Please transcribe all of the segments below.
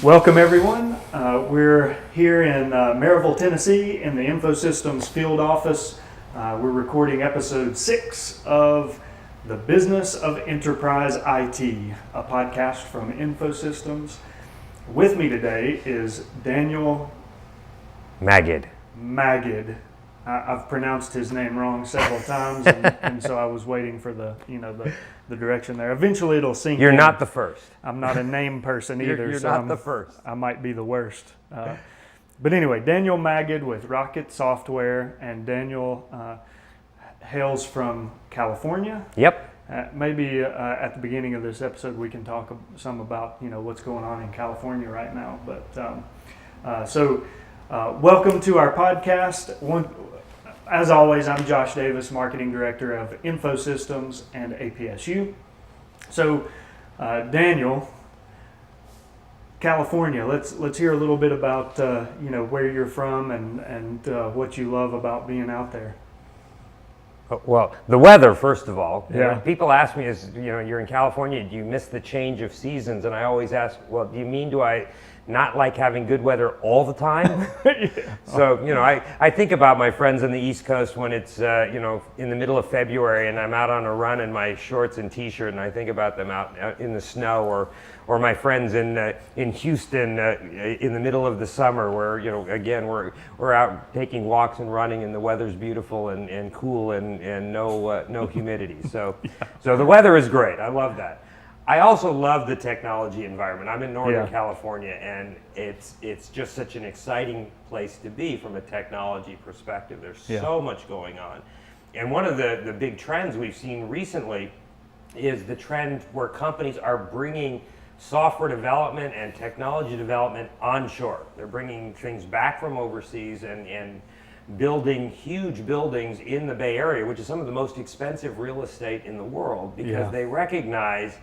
Welcome everyone. We're here in Maryville, Tennessee in the InfoSystems field office. We're recording episode 6 of The Business of Enterprise IT, a podcast from InfoSystems. With me today is Daniel Magid. I've pronounced his name wrong several times, and so I was waiting for the direction there. Eventually, it'll sink in. You're not the first. I'm not a name person either. You're so not the first. I might be the worst. But anyway, Daniel Magid with Rocket Software, and Daniel hails from California. Yep. Maybe at the beginning of this episode, we can talk some about what's going on in California right now. But welcome to our podcast. As always, I'm Josh Davis, Marketing Director of InfoSystems and APSU. So, Daniel, California. Let's hear a little bit about where you're from and what you love about being out there. Well, the weather, first of all. Yeah. People ask me, you're in California, do you miss the change of seasons? And I always ask, well, do I not like having good weather all the time? Yeah. So, I think about my friends on the East Coast when it's, in the middle of February and I'm out on a run in my shorts and t-shirt, and I think about them out in the snow, or my friends in Houston in the middle of the summer where, again, we're out taking walks and running and the weather's beautiful and cool and no humidity. So, Yeah. So the weather is great. I love that. I also love the technology environment. I'm in Northern California, and it's just such an exciting place to be from a technology perspective. There's so much going on. And one of the big trends we've seen recently is the trend where companies are bringing software development and technology development onshore. They're bringing things back from overseas and building huge buildings in the Bay Area, which is some of the most expensive real estate in the world, because they recognize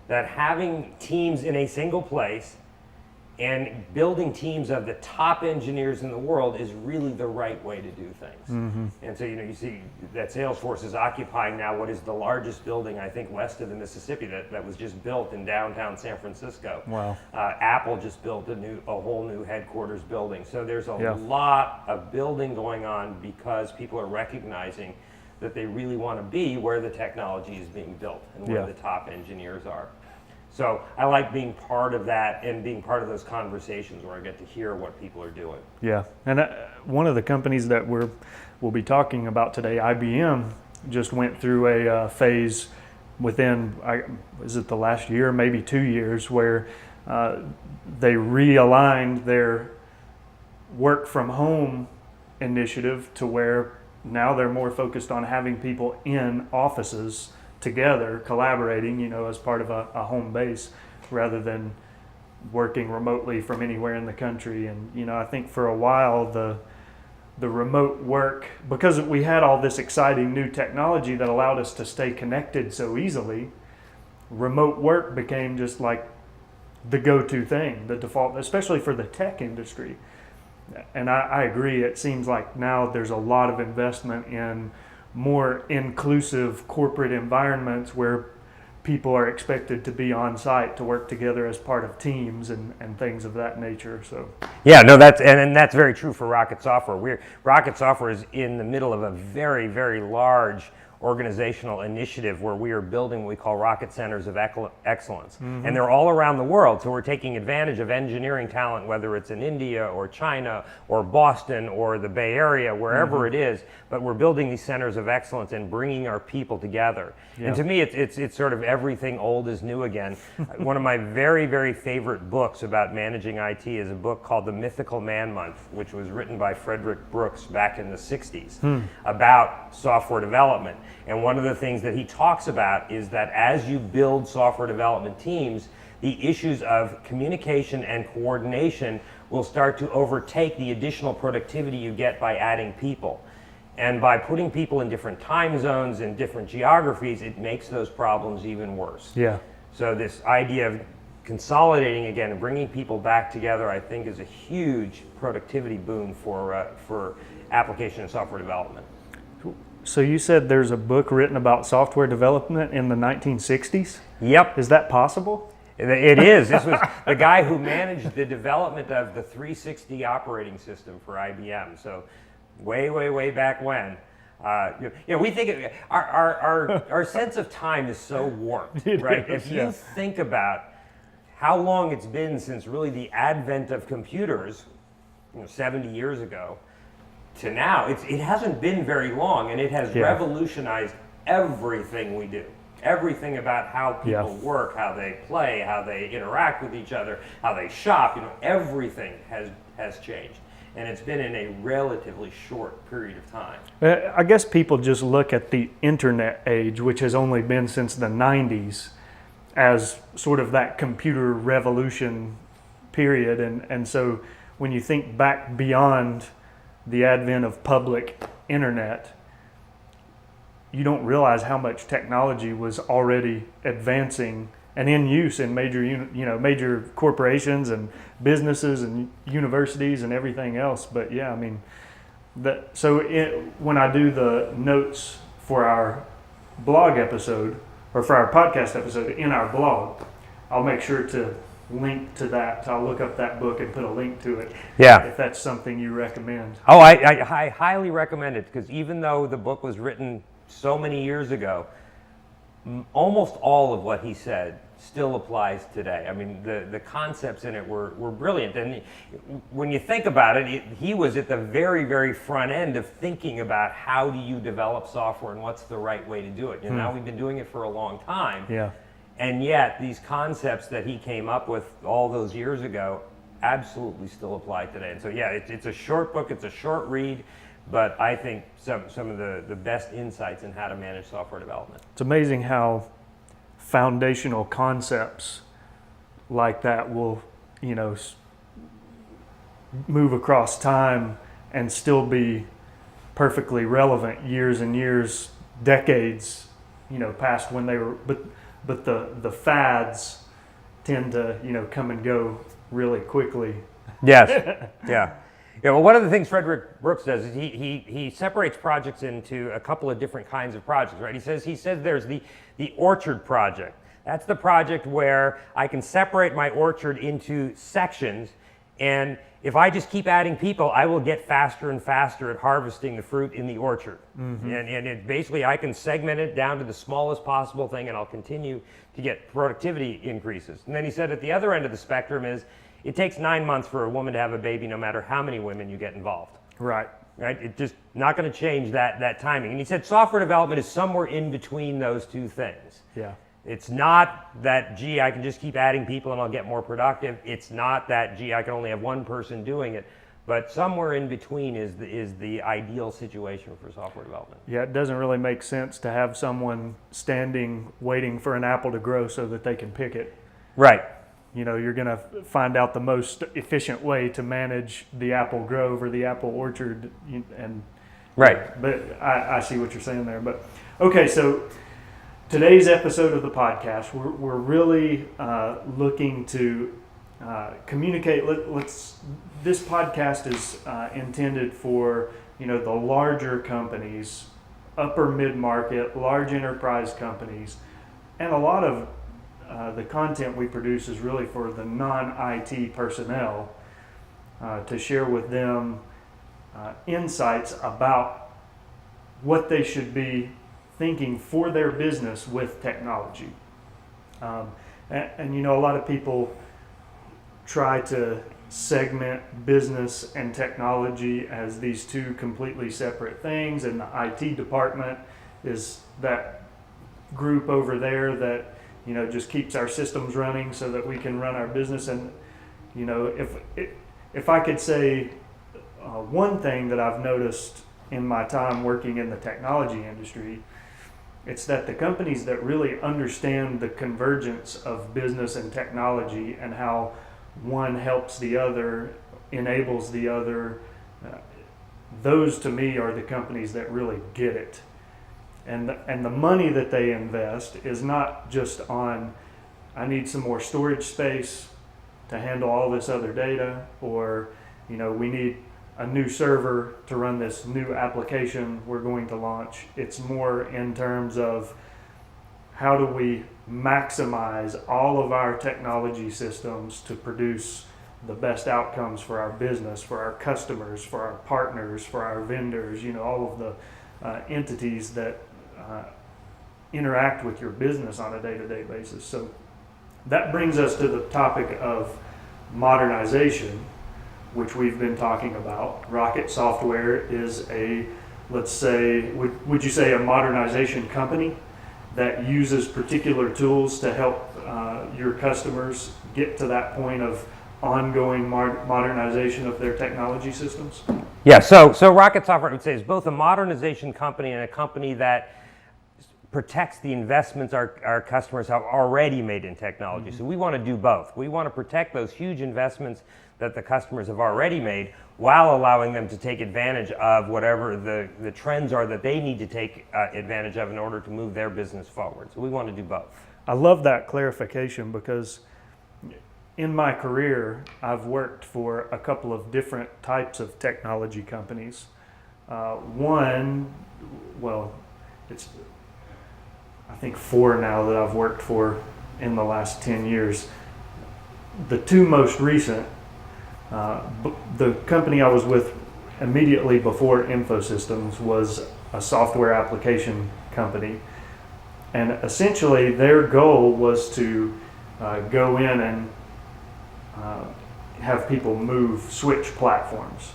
that having teams in a single place and building teams of the top engineers in the world is really the right way to do things. Mm-hmm. And so, you see that Salesforce is occupying now what is the largest building, I think, west of the Mississippi that was just built in downtown San Francisco. Wow. Apple just built a whole new headquarters building. So there's a lot of building going on because people are recognizing that they really want to be where the technology is being built and where the top engineers are. So I like being part of that and being part of those conversations where I get to hear what people are doing. Yeah, and one of the companies that we'll be talking about today, IBM, just went through a phase within, is it the last year, maybe 2 years, where they realigned their work from home initiative to where now they're more focused on having people in offices together, collaborating, as part of a home base, rather than working remotely from anywhere in the country. And I think for a while the remote work, because we had all this exciting new technology that allowed us to stay connected so easily, remote work became just like the go-to thing, the default, especially for the tech industry. And I agree, it seems like now there's a lot of investment in more inclusive corporate environments where people are expected to be on site to work together as part of teams and things of that nature. So that's very true for Rocket Software. Rocket Software is in the middle of a very, very large organizational initiative where we are building what we call Rocket Centers of Excellence. Mm-hmm. And they're all around the world. So we're taking advantage of engineering talent, whether it's in India or China or Boston or the Bay Area, wherever it is. But we're building these centers of excellence and bringing our people together. Yeah. And to me, it's sort of everything old is new again. One of my very, very favorite books about managing IT is a book called The Mythical Man Month, which was written by Frederick Brooks back in the 60s about software development. And one of the things that he talks about is that as you build software development teams, the issues of communication and coordination will start to overtake the additional productivity you get by adding people. And by putting people in different time zones and different geographies, it makes those problems even worse. Yeah. So this idea of consolidating again and bringing people back together, I think, is a huge productivity boon for application and software development. So you said there's a book written about software development in the 1960s? Yep. Is that possible? It is. This was the guy who managed the development of the 360 operating system for IBM. So way back when. We think our sense of time is so warped, right? If you think about how long it's been since really the advent of computers, 70 years ago, to now, it hasn't been very long, and it has revolutionized everything we do. Everything about how people work, how they play, how they interact with each other, how they shop, everything has changed. And it's been in a relatively short period of time. I guess people just look at the internet age, which has only been since the 90s, as sort of that computer revolution period. And so when you think back beyond the advent of public internet, you don't realize how much technology was already advancing and in use in major corporations and businesses and universities and everything else. But yeah, I mean, when I do the notes for our blog episode or for our podcast episode in our blog, I'll make sure to link to that. I'll look up that book and put a link to it. Yeah. If that's something you recommend. Oh, I highly recommend it, because even though the book was written so many years ago, almost all of what he said still applies today. I mean, the concepts in it were brilliant. And when you think about it, he was at the very front end of thinking about how do you develop software and what's the right way to do it. Now we've been doing it for a long time. Yeah. And yet these concepts that he came up with all those years ago absolutely still apply today. And so it's a short book, it's a short read, but I think some of the best insights in how to manage software development. It's amazing how foundational concepts like that will, move across time and still be perfectly relevant years and years, decades, past when they were, but the fads tend to, come and go really quickly. Yes. Yeah. Yeah, well, one of the things Frederick Brooks does is he separates projects into a couple of different kinds of projects, right? He says there's the orchard project. That's the project where I can separate my orchard into sections, and if I just keep adding people, I will get faster and faster at harvesting the fruit in the orchard. Mm-hmm. And it basically, I can segment it down to the smallest possible thing, and I'll continue to get productivity increases. And then he said at the other end of the spectrum is, it takes 9 months for a woman to have a baby, no matter how many women you get involved. Right. It's just not going to change that timing. And he said software development is somewhere in between those two things. Yeah. It's not that, gee, I can just keep adding people and I'll get more productive. It's not that, gee, I can only have one person doing it. But somewhere in between is the ideal situation for software development. Yeah, it doesn't really make sense to have someone standing waiting for an apple to grow so that they can pick it. Right. You're going to find out the most efficient way to manage the apple grove or the apple orchard. And right. But I see what you're saying there. But okay, so today's episode of the podcast, we're really looking to communicate. This podcast is intended for the larger companies, upper mid-market, large enterprise companies, and a lot of the content we produce is really for the non-IT personnel to share with them insights about what they should be thinking for their business with technology. And a lot of people try to segment business and technology as these two completely separate things, and the IT department is that group over there that just keeps our systems running so that we can run our business. And if I could say one thing that I've noticed in my time working in the technology industry, it's that the companies that really understand the convergence of business and technology and how one helps the other, enables the other, those to me are the companies that really get it. And the money that they invest is not just on, I need some more storage space to handle all this other data, or we need a new server to run this new application we're going to launch. It's more in terms of how do we maximize all of our technology systems to produce the best outcomes for our business, for our customers, for our partners, for our vendors, all of the entities that interact with your business on a day-to-day basis. So that brings us to the topic of modernization, which we've been talking about. Rocket Software is let's say, would you say a modernization company that uses particular tools to help your customers get to that point of ongoing modernization of their technology systems? Yeah, so Rocket Software, I would say, is both a modernization company and a company that protects the investments our customers have already made in technology. So we want to do both. We want to protect those huge investments that the customers have already made while allowing them to take advantage of whatever the trends are that they need to take advantage of in order to move their business forward. So we want to do both. I love that clarification, because in my career, I've worked for a couple of different types of technology companies. It's I think 4 now that I've worked for in the last 10 years. The 2 most recent, the company I was with immediately before InfoSystems was a software application company. And essentially their goal was to go in and have people switch platforms.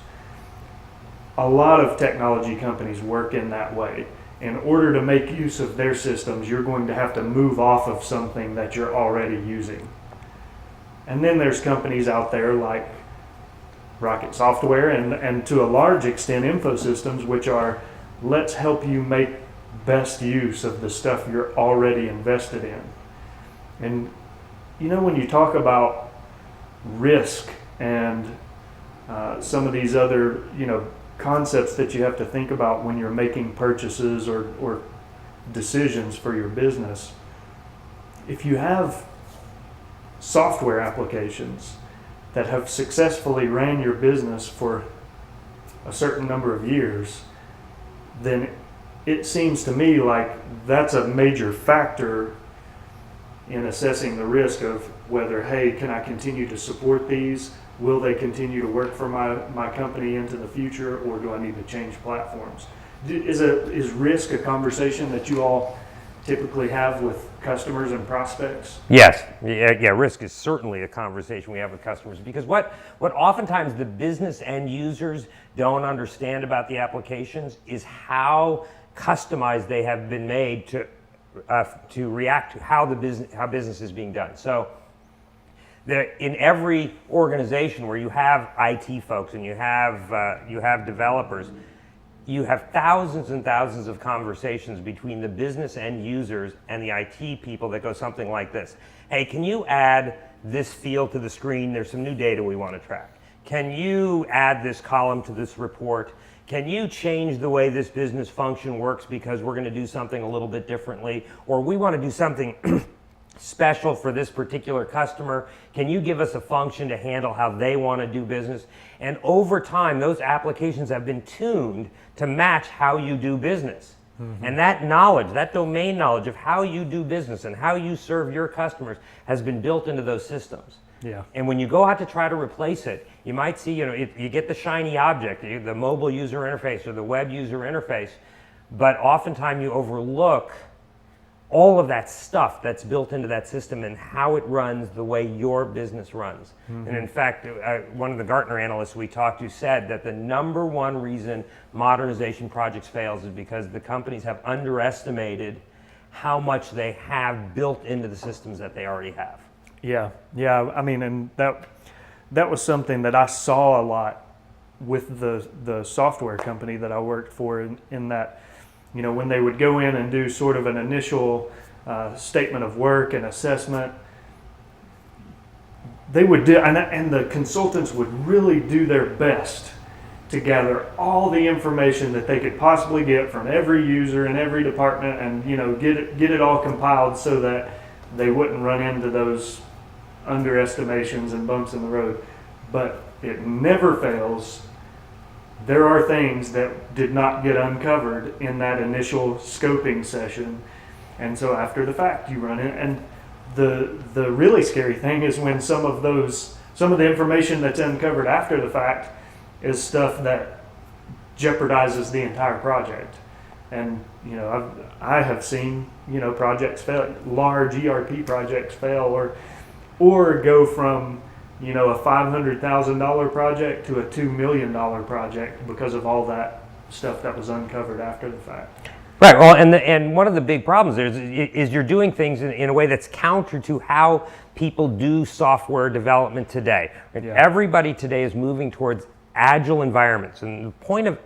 A lot of technology companies work in that way. In order to make use of their systems, you're going to have to move off of something that you're already using. And then there's companies out there like Rocket Software and to a large extent InfoSystems, which are, let's help you make best use of the stuff you're already invested in. And when you talk about risk and some of these other concepts that you have to think about when you're making purchases or decisions for your business, if you have software applications that have successfully ran your business for a certain number of years, then it seems to me like that's a major factor in assessing the risk of whether, hey, can I continue to support these? Will they continue to work for my company into the future, or do I need to change platforms? Is risk a conversation that you all typically have with customers and prospects? Yes, yeah, risk is certainly a conversation we have with customers, because what oftentimes the business end users don't understand about the applications is how customized they have been made to react to how business is being done. So in every organization where you have IT folks and you have developers, you have thousands and thousands of conversations between the business end users and the IT people that go something like this. Hey, can you add this field to the screen? There's some new data we want to track. Can you add this column to this report? Can you change the way this business function works because we're going to do something a little bit differently? Or we want to do something special for this particular customer. Can you give us a function to handle how they want to do business? And over time, those applications have been tuned to match how you do business. Mm-hmm. And that knowledge, that domain knowledge of how you do business and how you serve your customers has been built into those systems. Yeah. And when you go out to try to replace it, you might see, you get the shiny object, the mobile user interface or the web user interface, but oftentimes you overlook all of that stuff that's built into that system and how it runs the way your business runs. Mm-hmm. And in fact, one of the Gartner analysts we talked to said that the number one reason modernization projects fails is because the companies have underestimated how much they have built into the systems that they already have. Yeah. I mean, and that was something that I saw a lot with the software company that I worked for in that, when they would go in and do sort of an initial statement of work and assessment, they would do, and the consultants would really do their best to gather all the information that they could possibly get from every user in every department and, get it all compiled so that they wouldn't run into those underestimations and bumps in the road. But it never fails. There are things that did not get uncovered in that initial scoping session. And so after the fact, you run it. And the really scary thing is when some of the information that's uncovered after the fact is stuff that jeopardizes the entire project. And I have seen projects fail, large ERP projects fail, or go from a $500,000 project to a $2 million project because of all that stuff that was uncovered after the fact. Right. Well, and one of the big problems is you're doing things in a way that's counter to how people do software development today. Yeah. Everybody today is moving towards agile environments, and the point of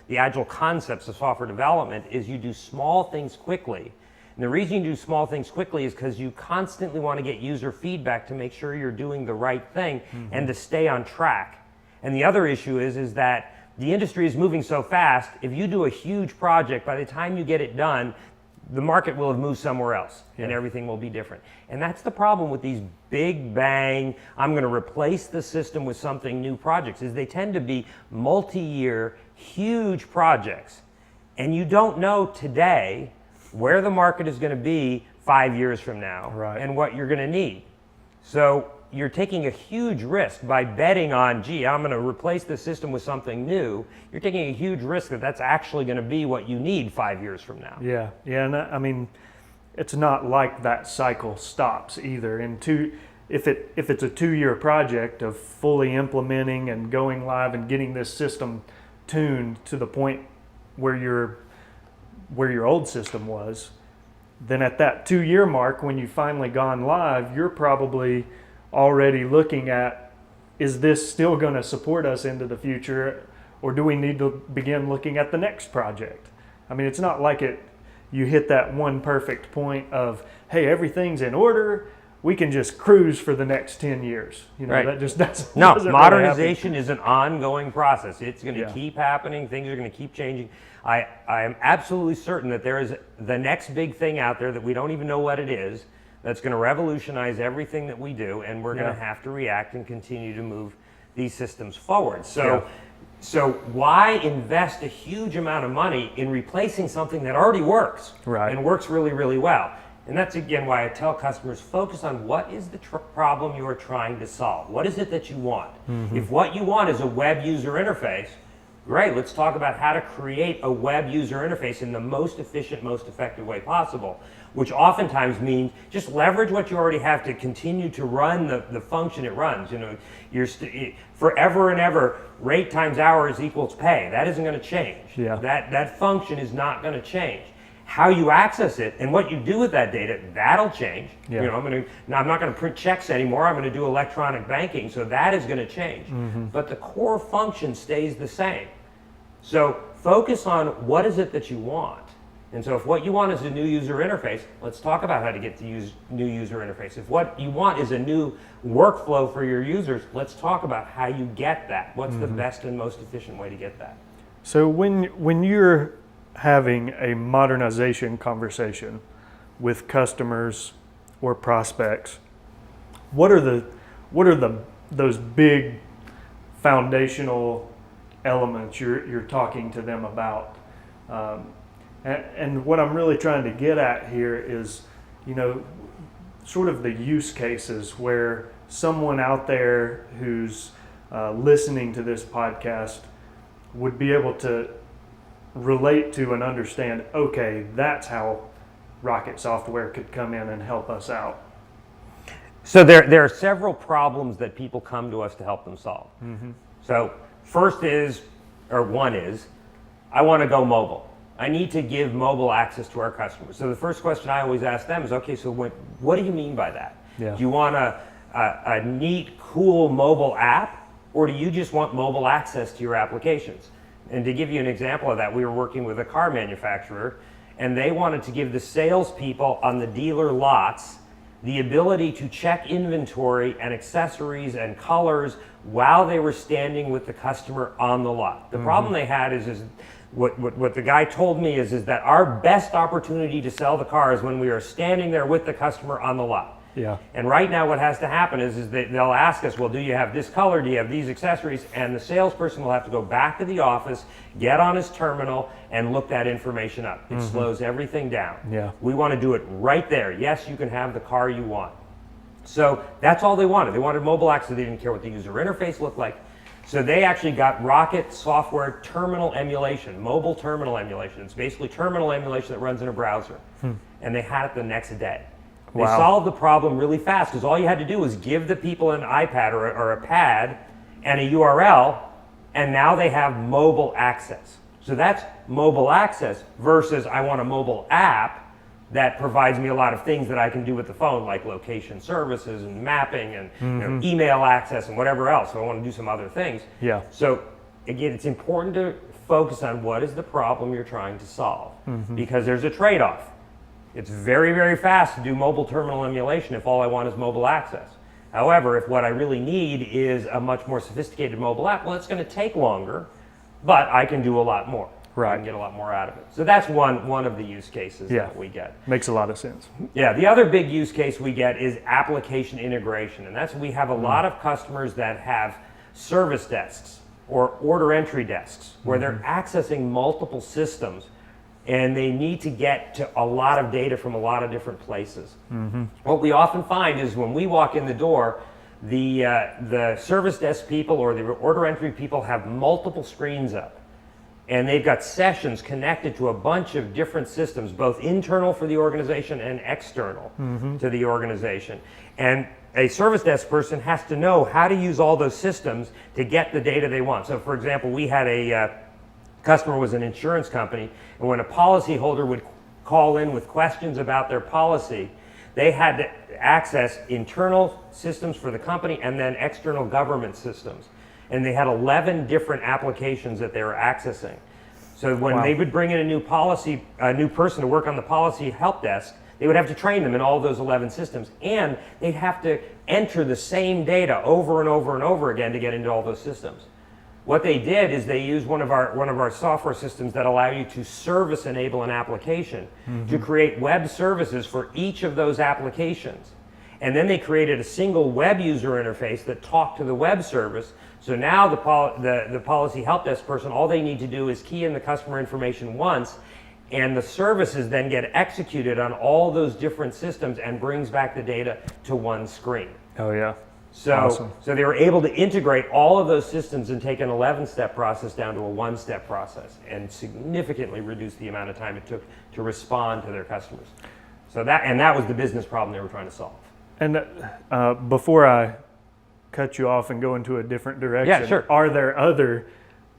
the agile concepts of software development is you do small things quickly. And the reason you do small things quickly is because you constantly want to get user feedback to make sure you're doing the right thing and to stay on track. And the other issue is that the industry is moving so fast. If you do a huge project, by the time you get it done, the market will have moved somewhere else, and everything will be different. And that's the problem with these big bang, I'm going to replace the system with something new projects, is they tend to be multi-year, huge projects. And you don't know today where the market is going to be 5 years from now, and what you're going to need. So you're taking a huge risk by betting on, I'm going to replace the system with something new. You're taking a huge risk that that's actually going to be what you need 5 years from now. Yeah, and I mean, it's not like that cycle stops either. If it's a 2-year project of fully implementing and going live and getting this system tuned to the point where your old system was, then at that 2-year mark, when you've finally gone live, you're probably already looking at, is this still going to support us into the future, or do we need to begin looking at the next project? I mean, it's not like you hit that one perfect point of, hey, everything's in order, we can just cruise for the next 10 years. That just doesn't. No, doesn't modernization really is an ongoing process. It's going to keep happening. Things are going to keep changing. I am absolutely certain that there is the next big thing out there that we don't even know what it is, that's going to revolutionize everything that we do, and we're going to have to react and continue to move these systems forward. So why invest a huge amount of money in replacing something that already works and works really, really well? And that's, again, why I tell customers, focus on what is the problem you are trying to solve. What is it that you want? If what you want is a web user interface, great, let's talk about how to create a web user interface in the most efficient, most effective way possible, which oftentimes means just leverage what you already have to continue to run the function it runs. Forever and ever, rate times hours equals pay. That isn't going to change. That function is not going to change. How you access it and what you do with that data, that'll change. I'm not going to print checks anymore. I'm going to do electronic banking, so that is going to change. But the core function stays the same. So focus on what is it that you want. And so if what you want is a new user interface, let's talk about how to get the new user interface. If what you want is a new workflow for your users, let's talk about how you get that. What's the best and most efficient way to get that? So when you're having a modernization conversation with customers or prospects, what are those big foundational elements you're talking to them about? And what I'm really trying to get at here is, sort of the use cases where someone out there who's listening to this podcast would be able to relate to and understand, okay, that's how Rocket Software could come in and help us out. So there are several problems that people come to us to help them solve. So one is, I want to go mobile. I need to give mobile access to our customers. So the first question I always ask them is, okay, so what do you mean by that? Do you want a neat, cool mobile app, or do you just want mobile access to your applications? And to give you an example of that, we were working with a car manufacturer, and they wanted to give the salespeople on the dealer lots the ability to check inventory and accessories and colors while they were standing with the customer on the lot. The problem they had is what the guy told me is that our best opportunity to sell the car is when we are standing there with the customer on the lot. Yeah. And right now what has to happen is that they'll ask us, well, do you have this color? Do you have these accessories? And the salesperson will have to go back to the office, get on his terminal, and look that information up. It slows everything down. Yeah. We want to do it right there. Yes, you can have the car you want. So that's all they wanted. They wanted mobile access. They didn't care what the user interface looked like. So they actually got Rocket software terminal emulation, mobile terminal emulation. It's basically terminal emulation that runs in a browser. And they had it the next day. They Wow. solved the problem really fast because all you had to do was give the people an iPad or a pad and a URL, and now they have mobile access. So that's mobile access versus I want a mobile app that provides me a lot of things that I can do with the phone, like location services and mapping and you know, email access and whatever else. So I want to do some other things. Yeah. So again, it's important to focus on what is the problem you're trying to solve because there's a trade-off. It's very, very fast to do mobile terminal emulation if all I want is mobile access. However, if what I really need is a much more sophisticated mobile app, well, it's going to take longer, but I can do a lot more. Right. I can get a lot more out of it. So that's one of the use cases that we get. Makes a lot of sense. Yeah, the other big use case we get is application integration. And that's we have a lot of customers that have service desks or order entry desks where they're accessing multiple systems and they need to get to a lot of data from a lot of different places. What we often find is when we walk in the door, the service desk people or the order entry people have multiple screens up. And they've got sessions connected to a bunch of different systems, both internal for the organization and external to the organization. And a service desk person has to know how to use all those systems to get the data they want. So for example, we had a customer was an insurance company, and when a policyholder would call in with questions about their policy, they had to access internal systems for the company and then external government systems. And they had 11 different applications that they were accessing. So when they would bring in a new person to work on the policy help desk, they would have to train them in all those 11 systems, and they'd have to enter the same data over and over and over again to get into all those systems. What they did is they used one of our software systems that allow you to service enable an application to create web services for each of those applications. And then they created a single web user interface that talked to the web service. So now the policy help desk person, all they need to do is key in the customer information once, and the services then get executed on all those different systems and brings back the data to one screen. Oh yeah. So, Awesome. so they were able to integrate all of those systems and take an 11-step process down to a one-step process and significantly reduce the amount of time it took to respond to their customers. So that was the business problem they were trying to solve. And before I cut you off and go into a different direction, Yeah, sure. are there other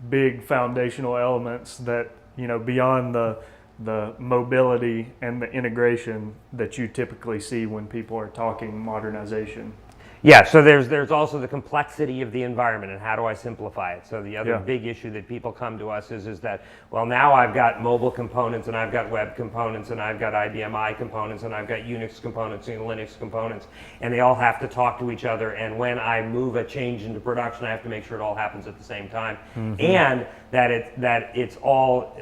big foundational elements that, you know, beyond the mobility and the integration that you typically see when people are talking modernization? Yeah, so there's also the complexity of the environment and how do I simplify it. So the other big issue that people come to us is that, well, now I've got mobile components and I've got web components and I've got IBM I components and I've got Unix components and Linux components, and they all have to talk to each other, and when I move a change into production, I have to make sure it all happens at the same time, and that it's all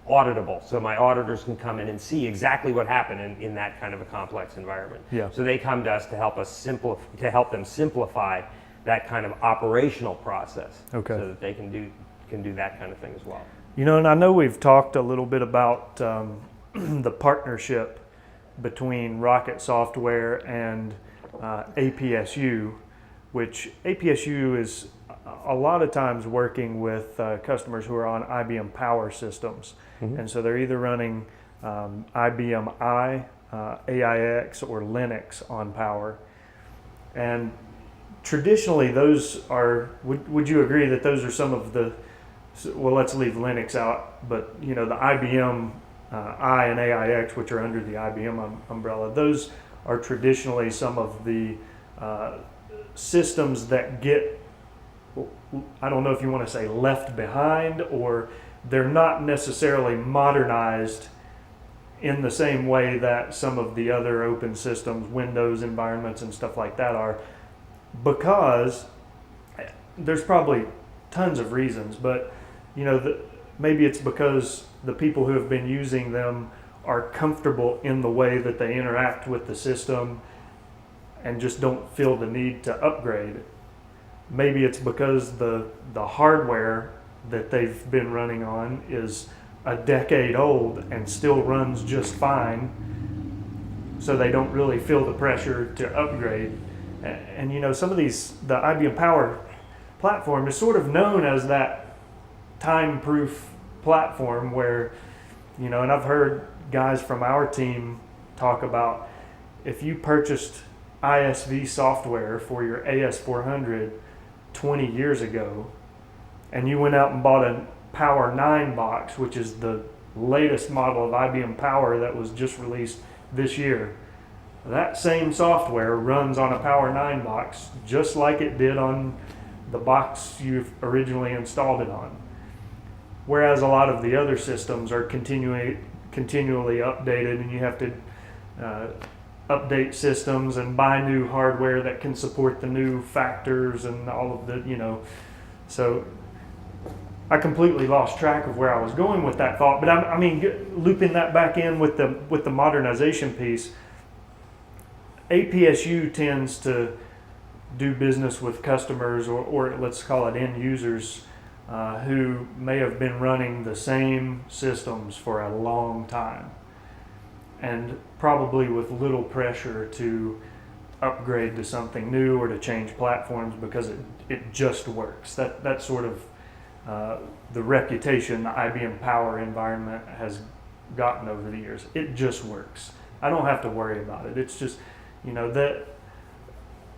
auditable, so my auditors can come in and see exactly what happened in that kind of a complex environment. Yeah. So they come to us to help them simplify that kind of operational process, Okay. so that they can do that kind of thing as well. You know, and I know we've talked a little bit about the partnership between Rocket Software and APSU, which APSU is a lot of times working with customers who are on IBM Power systems. And so they're either running IBM I, AIX, or Linux on Power. And traditionally those are, would you agree that those are some of the, well, let's leave Linux out, but you know, the IBM I and AIX, which are under the IBM umbrella, those are traditionally some of the systems that get, I don't know if you want to say left behind, or they're not necessarily modernized in the same way that some of the other open systems, Windows environments and stuff like that are, because there's probably tons of reasons, but you know, maybe it's because the people who have been using them are comfortable in the way that they interact with the system, and just don't feel the need to upgrade. Maybe it's because the hardware that they've been running on is a decade old and still runs just fine, so they don't really feel the pressure to upgrade. And you know, some of these, the IBM Power platform is sort of known as that time-proof platform where, you know, and I've heard guys from our team talk about, if you purchased ISV software for your AS400 20 years ago, and you went out and bought a Power 9 box, which is the latest model of IBM Power that was just released this year, that same software runs on a Power 9 box just like it did on the box you've originally installed it on. Whereas a lot of the other systems are continually updated, and you have to update systems and buy new hardware that can support the new factors and all of the, you know. So I completely lost track of where I was going with that thought, but I mean, looping that back in with the modernization piece, APSU tends to do business with customers, or let's call it end users, who may have been running the same systems for a long time, and probably with little pressure to upgrade to something new or to change platforms because it just works. That's sort of the reputation the IBM Power environment has gotten over the years. It just works. I don't have to worry about it. It's just, you know, that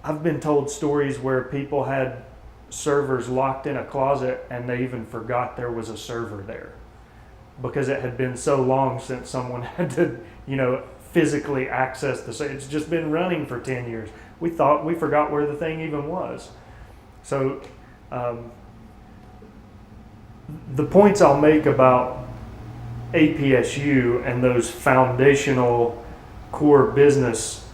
I've been told stories where people had servers locked in a closet and they even forgot there was a server there because it had been so long since someone had to, you know, physically access the server. It's just been running for 10 years. We forgot where the thing even was. So the points I'll make about APSU and those foundational core business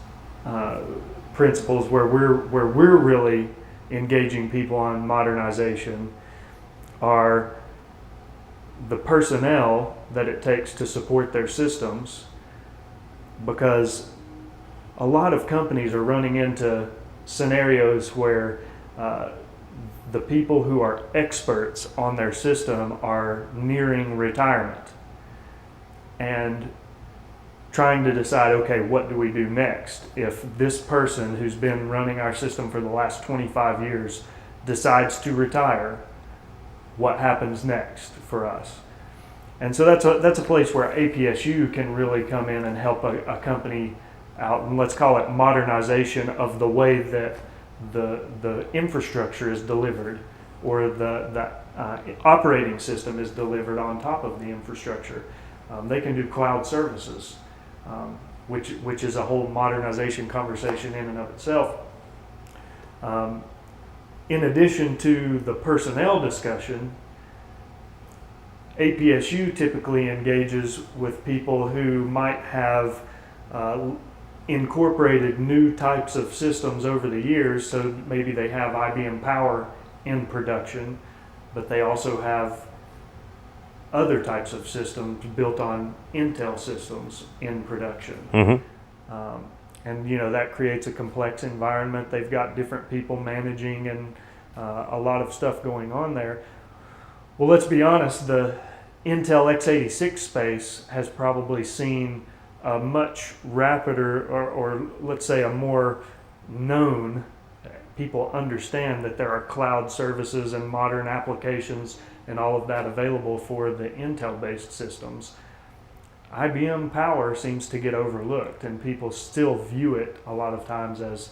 principles where we're really engaging people on modernization are the personnel that it takes to support their systems, because a lot of companies are running into scenarios where the people who are experts on their system are nearing retirement and trying to decide, okay, what do we do next if this person who's been running our system for the last 25 years decides to retire? What happens next for us? And so that's a place where APSU can really come in and help a company out, and let's call it modernization of the way that the infrastructure is delivered, or the operating system is delivered on top of the infrastructure. They can do cloud services, which is a whole modernization conversation in and of itself. In addition to the personnel discussion, APSU typically engages with people who might have incorporated new types of systems over the years. So maybe they have IBM Power in production, but they also have other types of systems built on Intel systems in production. Mm-hmm. And you know, that creates a complex environment. They've got different people managing and a lot of stuff going on there. Well, let's be honest, the Intel x86 space has probably seen a much rapider, or let's say a more known, people understand that there are cloud services and modern applications and all of that available for the Intel-based systems. IBM Power seems to get overlooked, and people still view it a lot of times as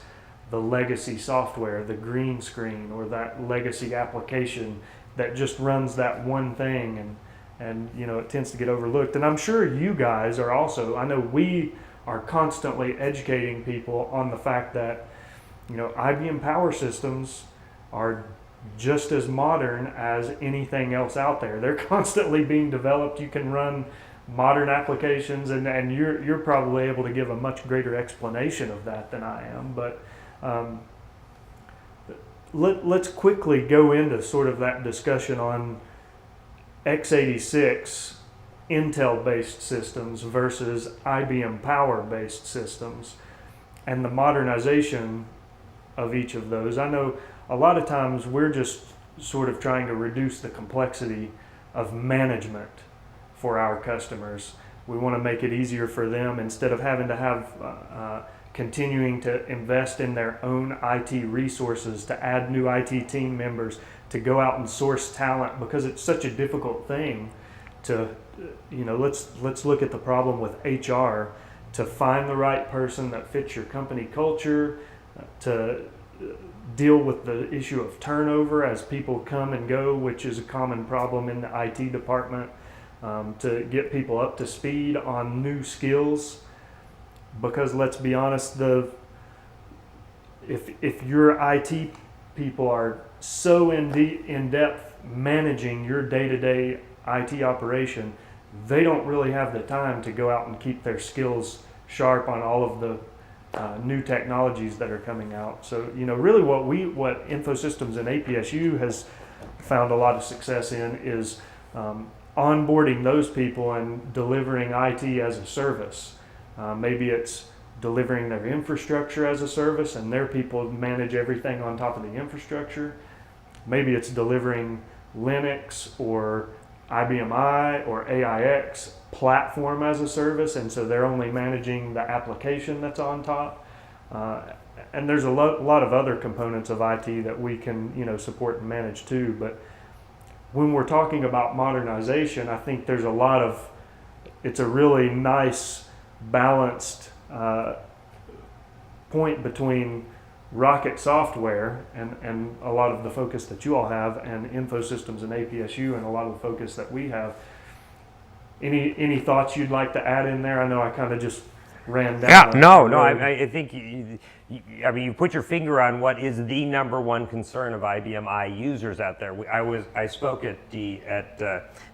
the legacy software, the green screen, or that legacy application that just runs that one thing, and you know, it tends to get overlooked. And I'm sure you guys are also, I know we are constantly educating people on the fact that, you know, IBM Power systems are just as modern as anything else out there. They're constantly being developed. You can run modern applications, and you're probably able to give a much greater explanation of that than I am. But let's quickly go into sort of that discussion on x86 Intel-based systems versus IBM Power-based systems. and the modernization of each of those. I know a lot of times we're just sort of trying to reduce the complexity of management for our customers. We want to make it easier for them instead of having to have continuing to invest in their own IT resources, to add new IT team members, to go out and source talent, because it's such a difficult thing to, let's look at the problem with HR, to find the right person that fits your company culture, to deal with the issue of turnover as people come and go, which is a common problem in the IT department, to get people up to speed on new skills. Because let's be honest, if your IT people are so in depth managing your day-to-day IT operation, they don't really have the time to go out and keep their skills sharp on all of the new technologies that are coming out. So, really what InfoSystems and APSU has found a lot of success in is onboarding those people and delivering IT as a service. Maybe it's delivering their infrastructure as a service and their people manage everything on top of the infrastructure. Maybe it's delivering Linux or IBM I or AIX platform as a service, and so they're only managing the application that's on top. And there's a lot of other components of IT that we can support and manage too. But when we're talking about modernization, I think there's it's a really nice balanced point between Rocket Software and a lot of the focus that you all have, and InfoSystems and APSU and a lot of the focus that we have. Any thoughts you'd like to add in there? I know I kind of just ran down. Yeah, no. I think you put your finger on what is the number one concern of IBM I users out there. I spoke at the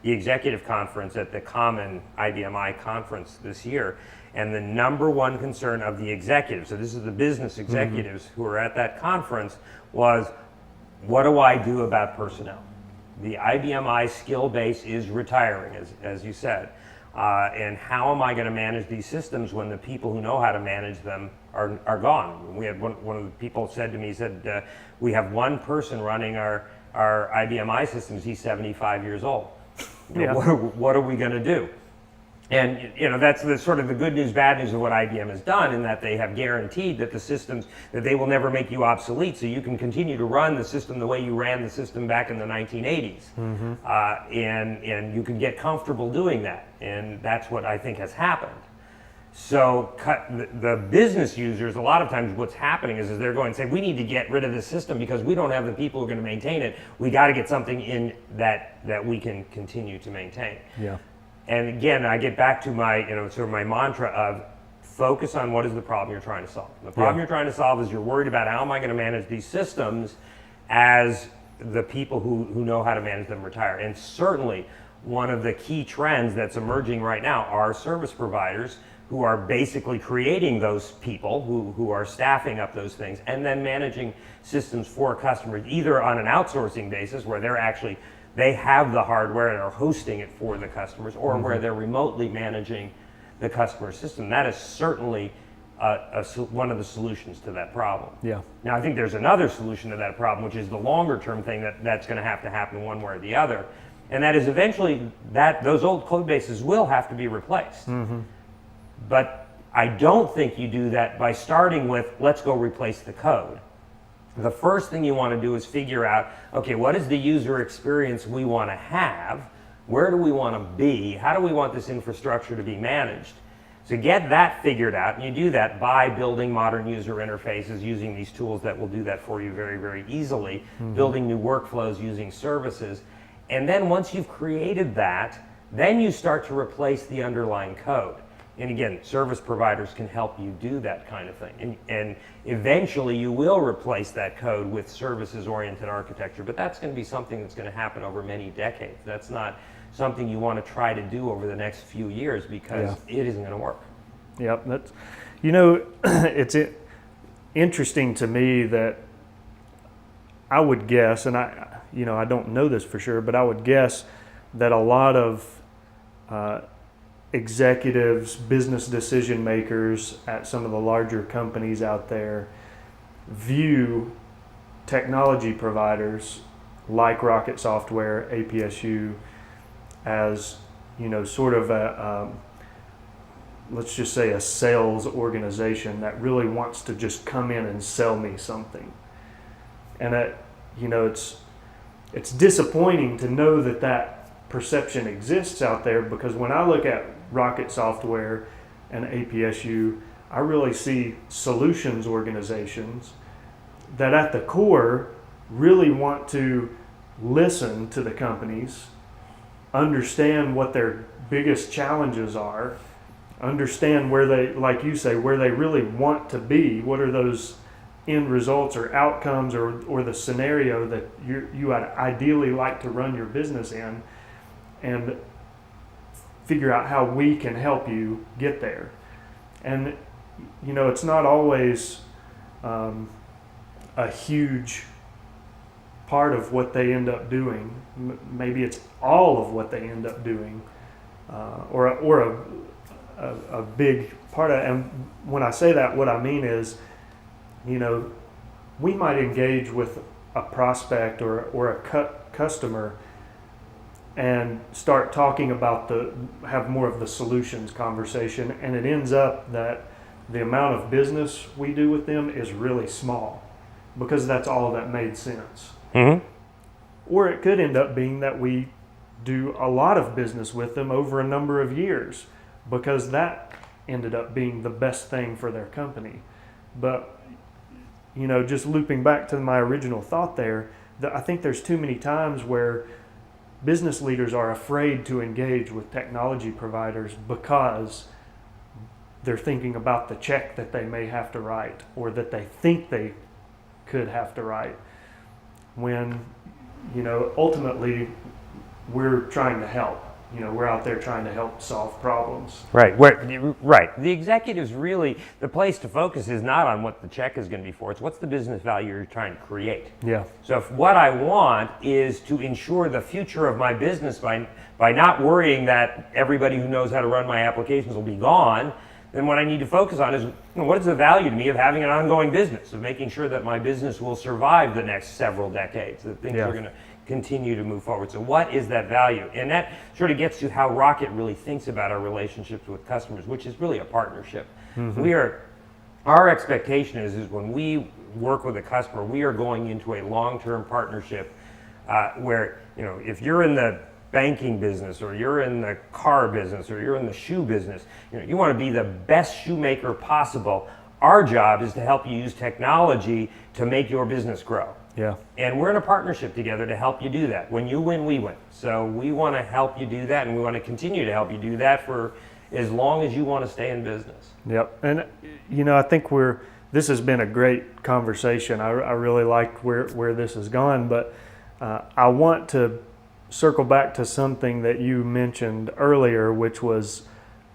executive conference at the Common IBM I conference this year, and the number one concern of the executives, so this is the business executives who are at that conference, was, what do I do about personnel? The IBM I skill base is retiring, as you said. And how am I going to manage these systems when the people who know how to manage them are gone? We had one of the people said to me, we have one person running our IBM I systems, he's 75 years old. Yeah. What are we going to do? And that's the sort of the good news, bad news of what IBM has done, in that they have guaranteed that the systems, that they will never make you obsolete, so you can continue to run the system the way you ran the system back in the 1980s. And you can get comfortable doing that, and that's what I think has happened. So the business users, a lot of times what's happening is they're going to say, we need to get rid of this system because we don't have the people who are going to maintain it. We got to get something in that we can continue to maintain. Yeah. And again, I get back to my, sort of my mantra of focus on what is the problem you're trying to solve. The problem you're trying to solve is you're worried about how am I going to manage these systems as the people who know how to manage them retire. And certainly one of the key trends that's emerging right now are service providers who are basically creating those people who are staffing up those things and then managing systems for customers, either on an outsourcing basis where they have the hardware and are hosting it for the customers, or where they're remotely managing the customer system. That is certainly one of the solutions to that problem. Yeah. Now, I think there's another solution to that problem, which is the longer term thing that's going to happen one way or the other, and that is eventually those old code bases will have to be replaced. But I don't think you do that by starting with, let's go replace the code. The first thing you want to do is figure out, okay, what is the user experience we want to have? Where do we want to be? How do we want this infrastructure to be managed? So get that figured out, and you do that by building modern user interfaces, using these tools that will do that for you very, very easily, building new workflows using services. And then once you've created that, then you start to replace the underlying code. And again, service providers can help you do that kind of thing. And eventually you will replace that code with services-oriented architecture, but that's going to be something that's going to happen over many decades. That's not something you want to try to do over the next few years, because it isn't going to work. Yep. It's interesting to me that I would guess, and I don't know this for sure, but I would guess that a lot of executives, business decision makers at some of the larger companies out there view technology providers like Rocket Software, APSU, as, sort of let's just say a sales organization that really wants to just come in and sell me something. And it's disappointing to know that perception exists out there, because when I look at Rocket Software and APSU, I really see solutions organizations that at the core really want to listen to the companies, understand what their biggest challenges are, understand where they, like you say, where they really want to be, what are those end results or outcomes or the scenario that you would ideally like to run your business in, and figure out how we can help you get there. And it's not always a huge part of what they end up doing. Maybe it's all of what they end up doing, or a big part of it. And when I say that, what I mean is, we might engage with a prospect or a customer and start talking about have more of the solutions conversation, and it ends up that the amount of business we do with them is really small, because that's all that made sense. Mm-hmm. Or it could end up being that we do a lot of business with them over a number of years, because that ended up being the best thing for their company. But, just looping back to my original thought there, I think there's too many times where business leaders are afraid to engage with technology providers because they're thinking about the check that they may have to write, or that they think they could have to write, when, ultimately we're trying to help. We're out there trying to help solve problems. Right. Right. The executives really, the place to focus is not on what the check is going to be for. It's what's the business value you're trying to create. Yeah. So if what I want is to ensure the future of my business by not worrying that everybody who knows how to run my applications will be gone, then what I need to focus on is, what is the value to me of having an ongoing business, of making sure that my business will survive the next several decades, that things are going to continue to move forward. So what is that value? And that sort of gets to how Rocket really thinks about our relationships with customers, which is really a partnership. Mm-hmm. Our expectation is when we work with a customer, we are going into a long-term partnership where, if you're in the banking business, or you're in the car business, or you're in the shoe business, you want to be the best shoemaker possible. Our job is to help you use technology to make your business grow. Yeah. And we're in a partnership together to help you do that. When you win, we win. So we want to help you do that, and we want to continue to help you do that for as long as you want to stay in business. Yep. And I think this has been a great conversation. I really like where this has gone, but I want to circle back to something that you mentioned earlier, which was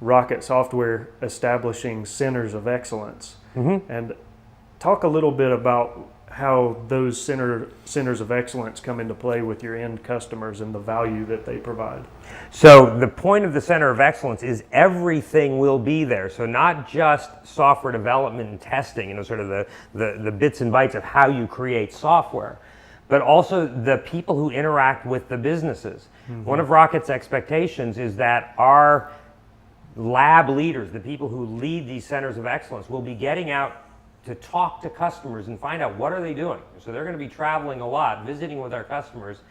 Rocket Software establishing centers of excellence. Mm-hmm. And talk a little bit about how those centers of excellence come into play with your end customers and the value that they provide. So the point of the center of excellence is everything will be there. So not just software development and testing, sort of the bits and bytes of how you create software, but also the people who interact with the businesses. Mm-hmm. One of Rocket's expectations is that our lab leaders, the people who lead these centers of excellence, will be getting out to talk to customers and find out what are they doing. So they're going to be traveling a lot, visiting with our customers,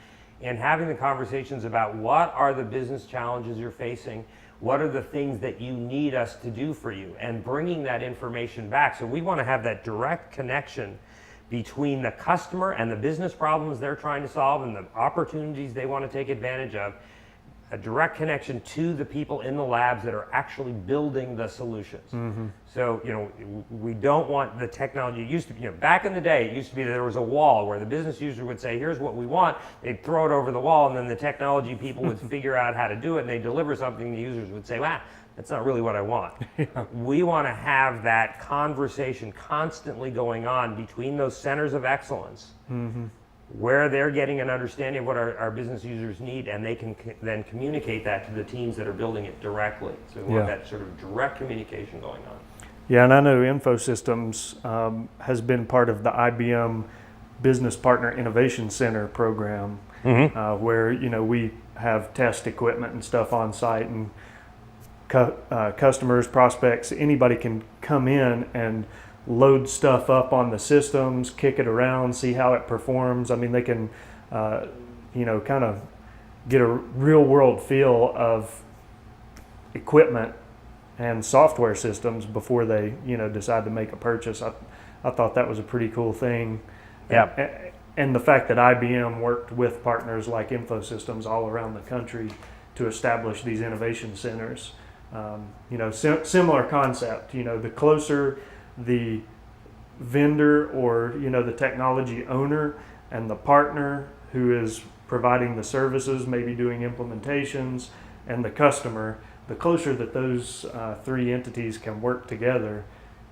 and having the conversations about what are the business challenges you're facing, what are the things that you need us to do for you, and bringing that information back. So we want to have that direct connection between the customer and the business problems they're trying to solve and the opportunities they want to take advantage of, a direct connection to the people in the labs that are actually building the solutions. Mm-hmm. So, we don't want the technology. It used to be, back in the day, it used to be that there was a wall where the business user would say, here's what we want. They'd throw it over the wall, and then the technology people would figure out how to do it, and they'd deliver something. The users would say, that's not really what I want. Yeah. We want to have that conversation constantly going on between those centers of excellence, mm-hmm. where they're getting an understanding of what our business users need, and they can then communicate that to the teams that are building it directly. So we want that sort of direct communication going on. Yeah, and I know InfoSystems has been part of the IBM Business Partner Innovation Center program, where we have test equipment and stuff on site, and customers, prospects, anybody can come in and load stuff up on the systems, kick it around, see how it performs. I mean, they can, kind of get a real world feel of equipment and software systems before they, decide to make a purchase. I thought that was a pretty cool thing. Yeah. And the fact that IBM worked with partners like InfoSystems all around the country to establish these innovation centers. Similar concept. The closer the vendor or the technology owner and the partner who is providing the services, maybe doing implementations, and the customer, the closer that those three entities can work together,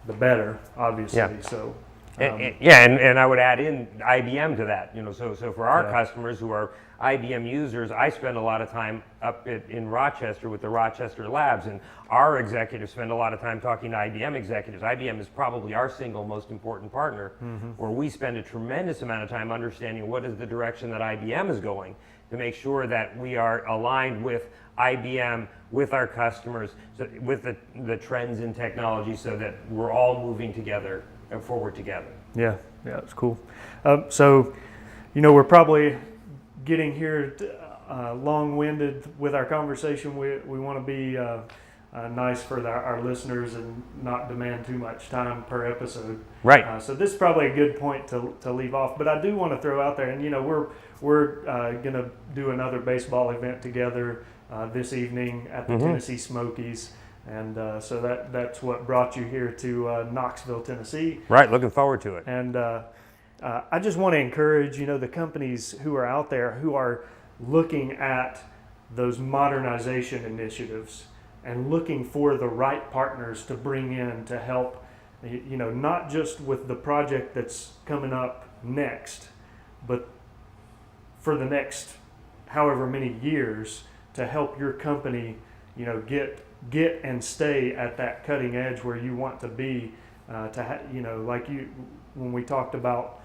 the better, obviously. Yeah. So and I would add in IBM to that. So for our customers who are IBM users, I spend a lot of time up in Rochester with the Rochester labs, and our executives spend a lot of time talking to IBM executives. IBM is probably our single most important partner, where we spend a tremendous amount of time understanding what is the direction that IBM is going, to make sure that we are aligned with IBM, with our customers, with the trends in technology, so that we're all moving together and forward together. Yeah, it's cool. So, we're probably getting here long-winded with our conversation. We want to be nice for our listeners and not demand too much time per episode. Right. So this is probably a good point to leave off. But I do want to throw out there, and we're going to do another baseball event together this evening at the Tennessee Smokies. And so that's what brought you here to Knoxville, Tennessee. Right, looking forward to it. And I just want to encourage, the companies who are out there who are looking at those modernization initiatives and looking for the right partners to bring in to help, not just with the project that's coming up next, but for the next however many years to help your company, get and stay at that cutting edge where you want to be, when we talked about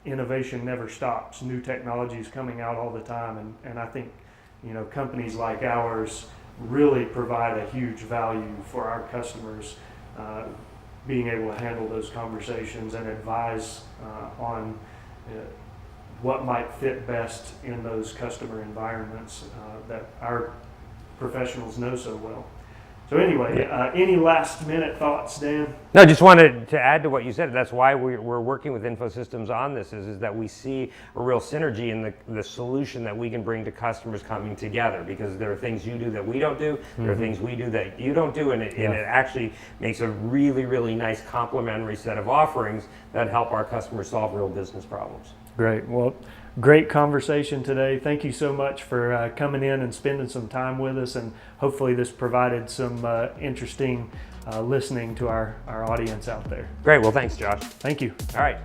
innovation never stops. New technology is coming out all the time, and I think companies like ours really provide a huge value for our customers, being able to handle those conversations and advise on what might fit best in those customer environments that our professionals know so well. So anyway, any last minute thoughts, Dan? No, just wanted to add to what you said. That's why we're working with InfoSystems on this, is that we see a real synergy in the solution that we can bring to customers coming together, because there are things you do that we don't do, there are things we do that you don't do, and it actually makes a really, really nice complementary set of offerings that help our customers solve real business problems. Great. Well, great conversation today. Thank you so much for coming in and spending some time with us, and hopefully this provided some interesting listening to our audience out there. Great. Well, thanks, Josh. Thank you. All right.